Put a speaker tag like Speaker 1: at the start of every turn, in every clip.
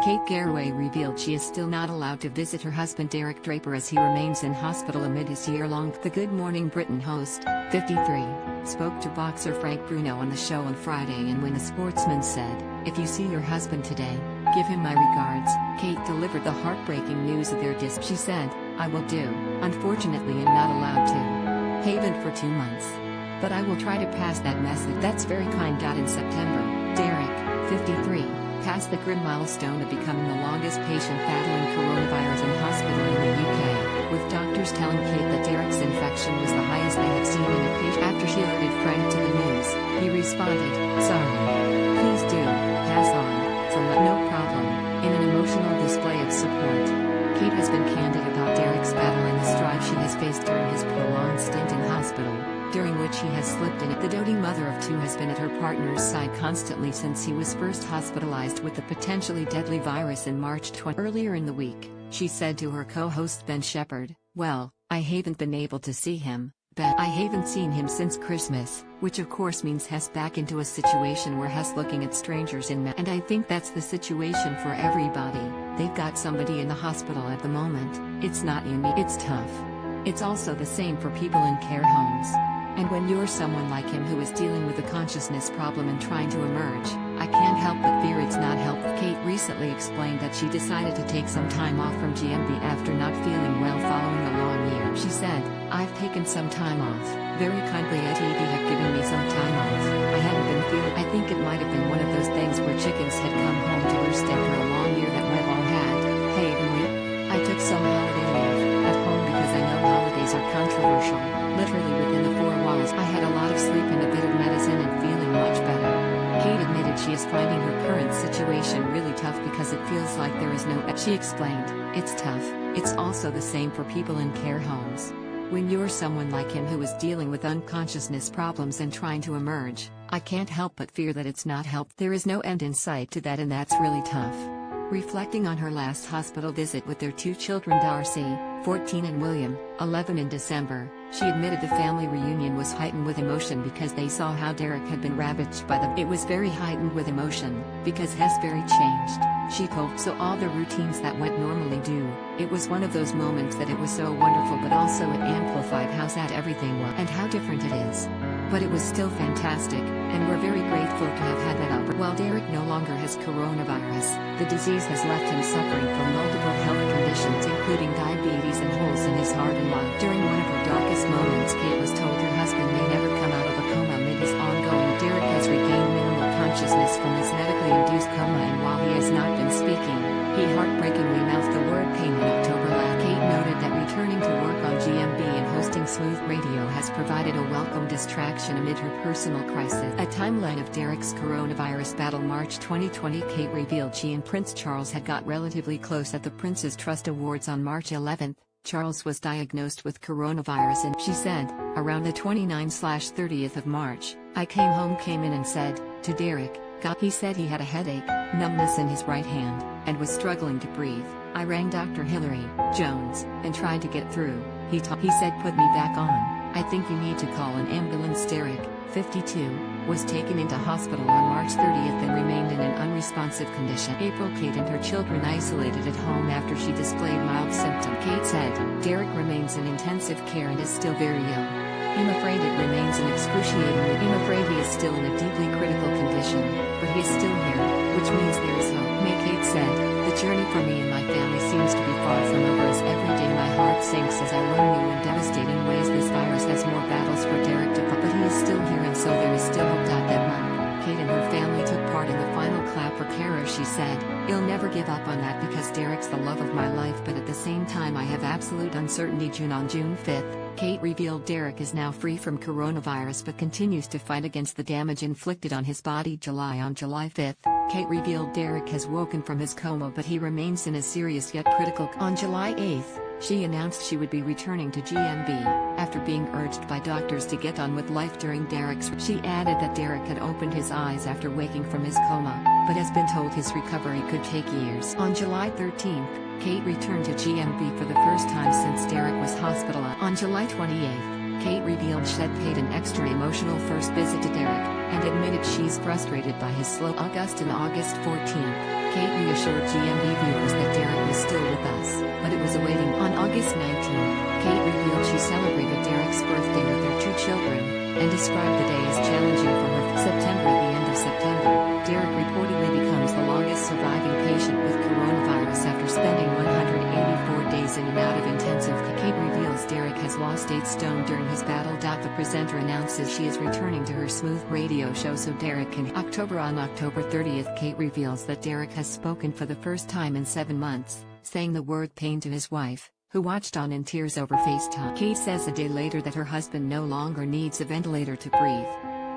Speaker 1: Kate Garraway revealed she is still not allowed to visit her husband Derek Draper as he remains in hospital amid his year-long. The Good Morning Britain host, 53, spoke to boxer Frank Bruno on the show on Friday, and when the sportsman said, "If you see your husband today, give him my regards," Kate delivered the heartbreaking news of their dispute. She said, "I will do. Unfortunately I'm not allowed to. Haven't for 2 months. But I will try to pass that message." That's very kind. In September, Derek, 53, passed the grim milestone of becoming the longest patient battling coronavirus in hospital in the UK, with doctors telling Kate that Derek's infection was the highest they had seen in a patient. After she alerted Frank to the news, he responded, "Sorry. Please do, pass on, from no problem," in an emotional display of support. Kate has been candid about Derek's battle and the strife she has faced during his prolonged stint in hospital, during which he has slipped in it. The doting mother of 2 has been at her partner's side constantly since he was first hospitalized with the potentially deadly virus in March 20. Earlier in the week, she said to her co-host Ben Shephard, "Well, I haven't been able to see him, Ben. I haven't seen him since Christmas," which of course means Hess back into a situation where Hess looking at strangers in and I think that's the situation for everybody. They've got somebody in the hospital at the moment. It's not unique. It's tough. It's also the same for people in care homes. And when you're someone like him who is dealing with a consciousness problem and trying to emerge, I can't help but fear it's not helpful." Kate recently explained that she decided to take some time off from GMB after not feeling well following a long year. She said, "I've taken some time off. Very kindly at TV have given me some time off. I hadn't been feeling. I think it might have been one of those things where chickens had come home to roost after a long year that we've all had. Haven't we? I took some holiday leave at home because I know holidays are controversial. Literally within the 4 walls. I had a lot of sleep and a bit of medicine and feeling much better." Kate admitted she is finding her current situation really tough because it feels like there is no. She explained, "It's tough. It's also the same for people in care homes. When you're someone like him who is dealing with unconsciousness problems and trying to emerge, I can't help but fear that it's not help. There is no end in sight to that, and that's really tough." Reflecting on her last hospital visit with their 2 children Darcey, 14, and William, 11, in December, she admitted the family reunion was heightened with emotion because they saw how Derek had been ravaged by the. "It was very heightened with emotion, because Hess very changed," she told. "So all the routines that went normally do, it was one of those moments that it was so wonderful, but also it amplified how sad everything was and how different it is. But it was still fantastic, and we're very grateful to have had that opportunity." While Derek no longer has coronavirus, the disease has left him suffering from multiple health conditions including diabetes and holes in his heart and lung. During one of her darkest moments, Kate was told her husband may never come out of a coma amid his ongoing. Derek has regained minimal consciousness from his medically induced coma, and while he has not been speaking, he heartbreakingly mouthed the word pain in October last. Kate noted that returning to work on GMB and hosting Smooth Radio has provided a welcome distraction amid her personal crisis. A timeline of Derek's coronavirus battle. March 2020, Kate revealed she and Prince Charles had got relatively close at the Prince's Trust Awards on March 11. Charles was diagnosed with coronavirus and she said, "Around the 29th/30th of March, I came in and said to Derek, God." He said he had a headache, numbness in his right hand, and was struggling to breathe. "I rang Dr. Hillary Jones and tried to get through." He said, "Put me back on. I think you need to call an ambulance." Derek, 52, was taken into hospital on March 30th and remained in an unresponsive condition. April, Kate and her children isolated at home after she displayed mild symptoms. Kate said, "Derek remains in intensive care and is still very ill. I'm afraid it remains an excruciatingly. I'm afraid he is still in a deeply critical condition, but he is still here, which means there is hope." Kate said, "The journey for me and my family seems to be far from over as every day my heart sinks as I learn new and devastating ways this virus has more battles for Derek to fight. But he is still here, and so there is still hope." That month, Kate and her family took part in the final clap for Kara. She said, "I'll never give up on that because Derek's the love of my life, but at the same time I have absolute uncertainty." On June 5th, Kate revealed Derek is now free from coronavirus but continues to fight against the damage inflicted on his body. On July 5th, Kate revealed Derek has woken from his coma, but he remains in a serious yet critical. On July 8th, she announced she would be returning to GMB, after being urged by doctors to get on with life during Derek's. She added that Derek had opened his eyes after waking from his coma, but has been told his recovery could take years. On July 13th, Kate returned to GMB for the first time since Derek was hospitalized. On July 28th, Kate revealed she'd paid an extra emotional first visit to Derek, and admitted she's frustrated by his slow. On August 14th, Kate reassured GMB viewers that Derek was still with us, but it was awaiting. On August 19th, Kate revealed she celebrated Derek's birthday with their 2 children, and described the day as challenging for her. September. At the end of September, Derek reportedly becomes the longest surviving patient with coronavirus after spending 184 days in and out of intensive care. Kate reveals Derek has lost 8 stone during his battle. The presenter announces she is returning to her smooth radio show so Derek can. On October 30th, Kate reveals that Derek has spoken for the first time in 7 months, saying the word pain to his wife, who watched on in tears over FaceTime. Kate says a day later that her husband no longer needs a ventilator to breathe.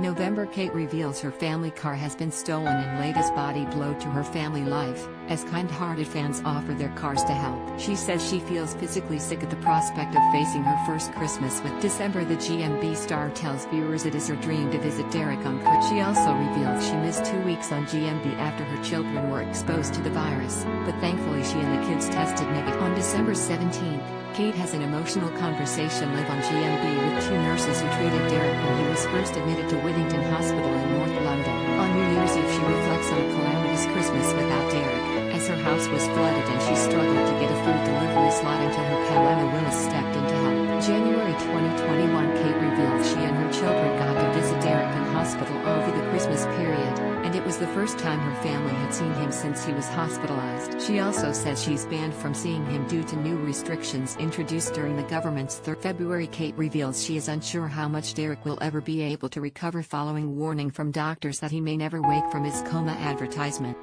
Speaker 1: November, Kate reveals her family car has been stolen and latest body blow to her family life, as kind-hearted fans offer their cars to help. She says she feels physically sick at the prospect of facing her first Christmas with. December, the GMB star tells viewers it is her dream to visit Derek on Christmas. She also reveals she missed 2 weeks on GMB after her children were exposed to the virus, but thankfully she and the kids tested negative. On December 17th, Kate has an emotional conversation live on GMB with 2 nurses who treated Derek when he was first admitted to Whittington Hospital in North London. On New Year's Eve, she reflects on a calamitous Christmas without Derek, as her house was flooded and she struggled to get a food delivery slot until her pal Emma Willis stepped in to help. January 2021, Kate revealed she and her children got to visit Derek in hospital over the Christmas period, and it was the first time her family had seen him since he was hospitalized. She also says she's banned from seeing him due to new restrictions introduced during the government's February. Kate reveals she is unsure how much Derek will ever be able to recover following warning from doctors that he may never wake from his coma. Advertisement.